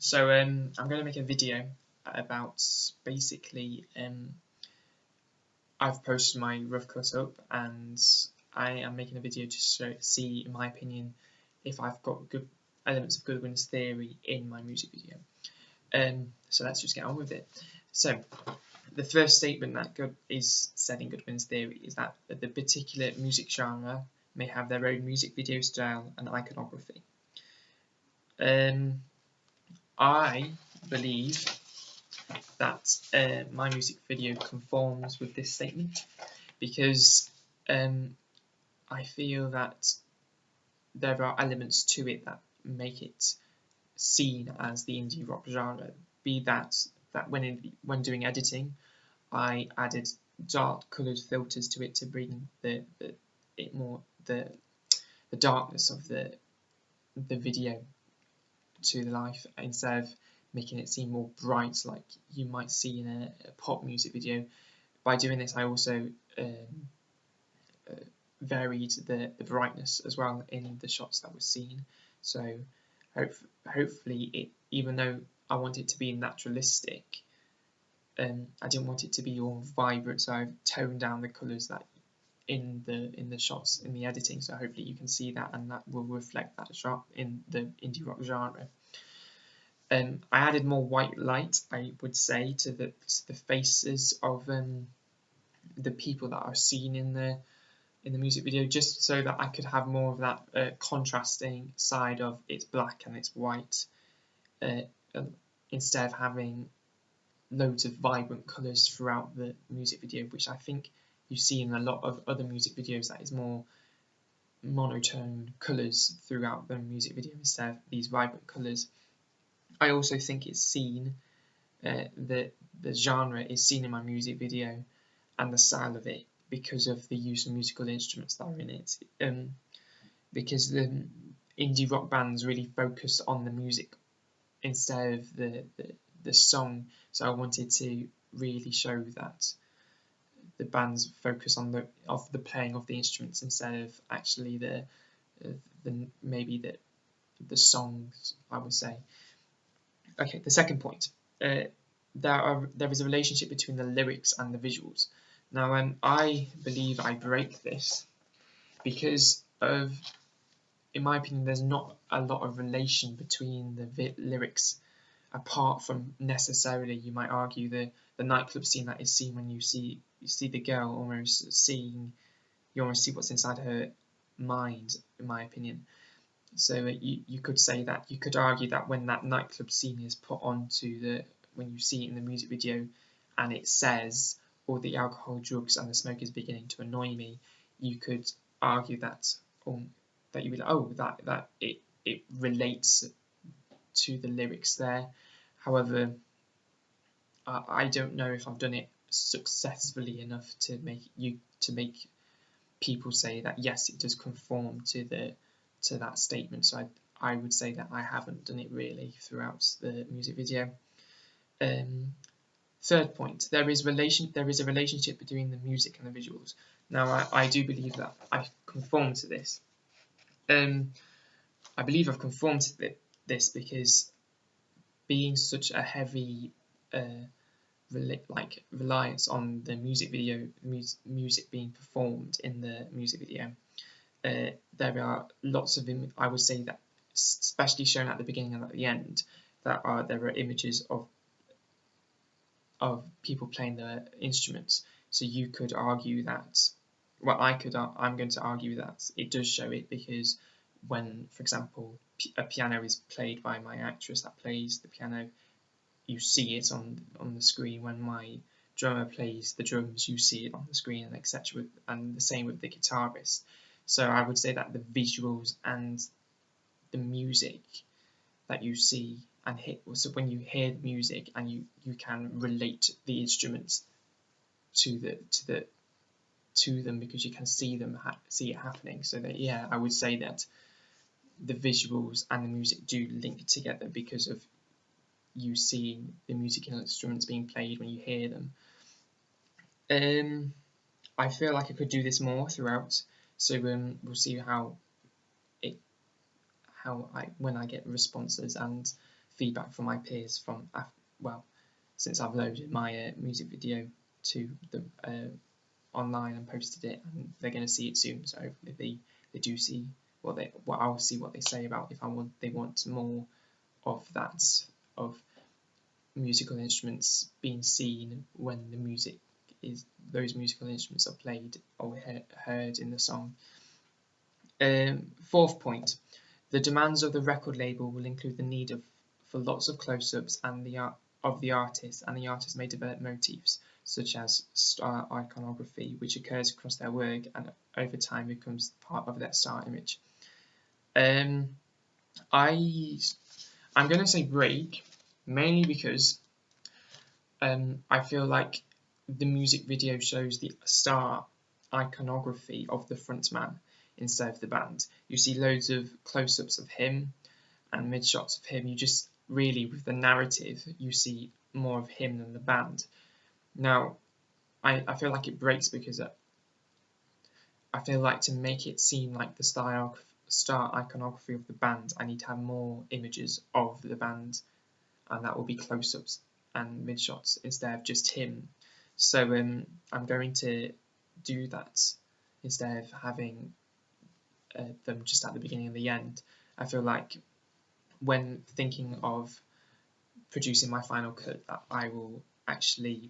So I'm going to make a video about basically I've posted my rough cut up and I am making a video to see, in my opinion, if I've got good elements of Goodwins Theory in my music video. So let's just get on with it. So the first statement that is said in Goodwin's Theory is that the particular music genre may have their own music video style and iconography. I believe that my music video conforms with this statement because I feel that there are elements to it that make it seen as the indie rock genre. Be that when doing editing, I added dark coloured filters to it to bring the darkness of the video to life instead of making it seem more bright like you might see in a pop music video. By doing this, I also varied the brightness as well in the shots that were seen. So hopefully, even though I want it to be naturalistic, I didn't want it to be all vibrant, so I've toned down the colours that in the shots in the editing. So hopefully you can see that, and that will reflect that shot in the indie rock genre. I added more white light, I would say, to the faces of the people that are seen in the music video, just so that I could have more of that contrasting side of it's black and it's white, instead of having loads of vibrant colours throughout the music video, which I think you see in a lot of other music videos, that is more monotone colours throughout the music video instead of these vibrant colours. I also think it's seen, the genre is seen in my music video and the style of it because of the use of musical instruments that are in it. Because the indie rock bands really focus on the music instead of the song, so I wanted to really show that the bands focus on the playing of the instruments instead of actually maybe the songs, I would say. Okay, the second point. There is a relationship between the lyrics and the visuals. Now, I believe I break this because in my opinion, there's not a lot of relation between the lyrics, apart from necessarily, you might argue, the nightclub scene that is seen when you see the girl you almost see what's inside her mind, in my opinion. So you could say that, you could argue that when that nightclub scene is put onto when you see it in the music video and it says all the alcohol, drugs and the smoke is beginning to annoy me, you could argue that that you be like, that it relates to the lyrics there. However, I don't know if I've done it successfully enough to make people say that yes, it does conform to that statement. So I would say that I haven't done it really throughout the music video. Third point, there is a relationship between the music and the visuals. Now, I do believe that I conform to this. I believe I've conformed to this because being such a heavy reliance on the music video, music being performed in the music video, there are lots of I would say that, especially shown at the beginning and at the end, there are images of people playing the instruments. So you could argue that, well, I'm going to argue that it does show it, because when, for example, a piano is played by my actress that plays the piano, you see it on the screen. When my drummer plays the drums, you see it on the screen, and etc. And the same with the guitarist. So I would say that the visuals and the music that you see and so when you hear the music and you can relate the instruments to them because you can see it happening. So that, yeah, I would say that the visuals and the music do link together because of you seeing the musical instruments being played when you hear them. I feel like I could do this more throughout, so we'll see when I get responses and feedback from my peers from since I've loaded my music video to the online and posted it, and they're going to see it soon. So hopefully they do see I'll see what they say about if they want more of that, of musical instruments being seen when those musical instruments are played or heard in the song. Fourth point, the demands of the record label will include the need for lots of close-ups and of the artist, and the artist may develop motifs such as star iconography, which occurs across their work and over time becomes part of their star image. I'm going to say break, mainly because I feel like the music video shows the star iconography of the frontman instead of the band. You see loads of close-ups of him and mid-shots of him. You just really, with the narrative, you see more of him than the band. Now, I feel like it breaks because I feel like to make it seem like the star iconography of the band, I need to have more images of the band, and that will be close-ups and mid-shots instead of just him. So I'm going to do that instead of having them just at the beginning and the end. I feel like when thinking of producing my final cut, that I will actually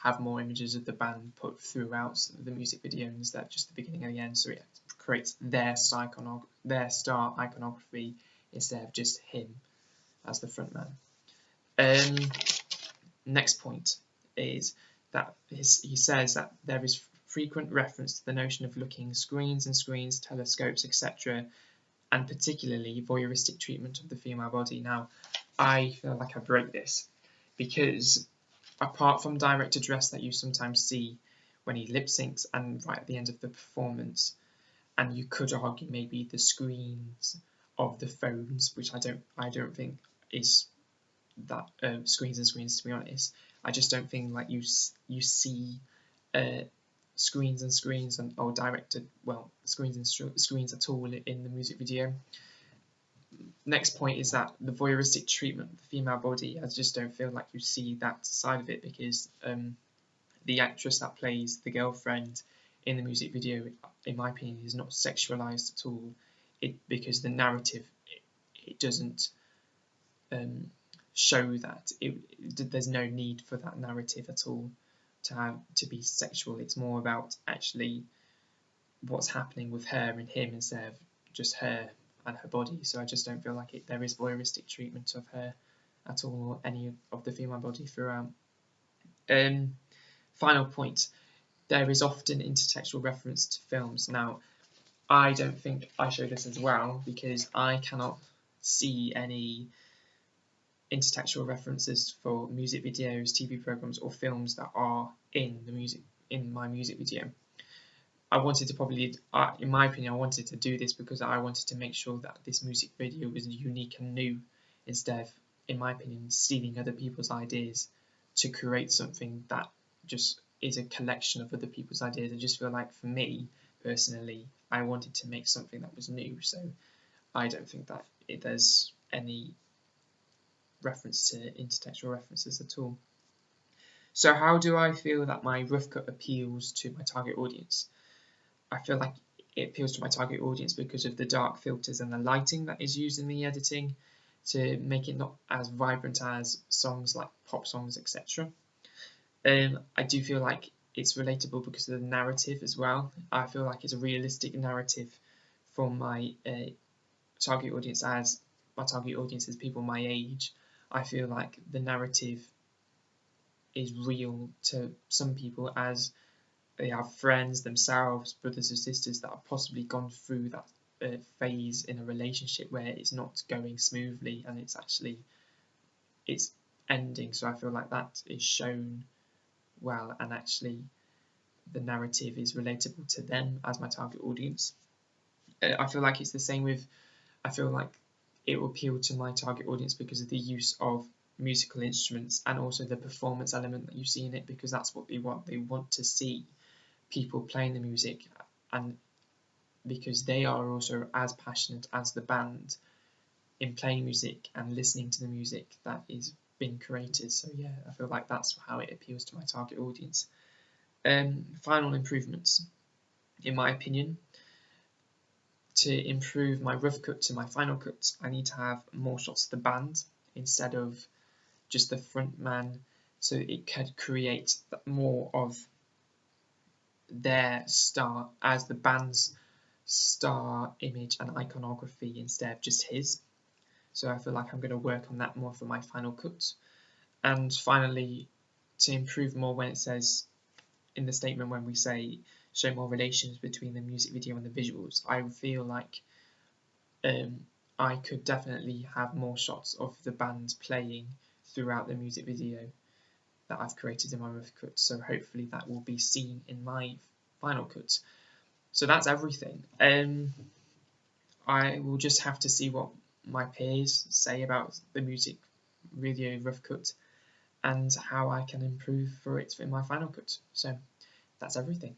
have more images of the band put throughout the music video instead of just the beginning and the end, so it creates their star iconography instead of just him as the frontman. Next point is that he says that there is frequent reference to the notion of looking screens and screens, telescopes, etc., and particularly voyeuristic treatment of the female body. Now, I feel like I break this because apart from direct address that you sometimes see when he lip syncs and right at the end of the performance, and you could argue maybe the screens of the phones, which I don't think is that screens and screens, to be honest. I just don't think like you see screens and screens or directed screens and screens at all in the music video. Next point is that the voyeuristic treatment of the female body, I just don't feel like you see that side of it because the actress that plays the girlfriend in the music video, in my opinion, is not sexualized at all. Because the narrative it doesn't show that. There's no need for that narrative at all to be sexual. It's more about actually what's happening with her and him instead of just her and her body. So I just don't feel like there is voyeuristic treatment of her at all, or any of the female body throughout. Final point, there is often intertextual reference to films. Now, I don't think I show this as well because I cannot see any intertextual references for music videos, TV programs, or films that are in my music video. I wanted to in my opinion, I wanted to do this because I wanted to make sure that this music video was unique and new, instead of, in my opinion, stealing other people's ideas to create something that just is a collection of other people's ideas. I just feel like, for me personally, I wanted to make something that was new, so I don't think that there's any reference to intertextual references at all. So how do I feel that my rough cut appeals to my target audience? I feel like it appeals to my target audience because of the dark filters and the lighting that is used in the editing to make it not as vibrant as songs like pop songs, etc. I do feel like it's relatable because of the narrative as well. I feel like it's a realistic narrative for my target audience, as my target audience is people my age. I feel like the narrative is real to some people, as they have friends themselves, brothers or sisters, that have possibly gone through that phase in a relationship where it's not going smoothly and it's ending. So I feel like that is shown well, and actually the narrative is relatable to them as my target audience. I feel like it's the same with, I feel like it will appeal to my target audience because of the use of musical instruments and also the performance element that you see in it, because that's what they want. They want to see people playing the music, and because they are also as passionate as the band in playing music and listening to the music that is being created. So yeah, I feel like that's how it appeals to my target audience. Final improvements, in my opinion, to improve my rough cut to my final cut, I need to have more shots of the band instead of just the front man, so it could create more of their star as the band's star image and iconography instead of just his. So I feel like I'm going to work on that more for my final cut. And finally, to improve more when it says in the statement when we say show more relations between the music video and the visuals, I feel like I could definitely have more shots of the band playing throughout the music video that I've created in my rough cut. So hopefully that will be seen in my final cut. So that's everything. I will just have to see what my peers say about the music video rough cut and how I can improve for it in my final cut. So that's everything.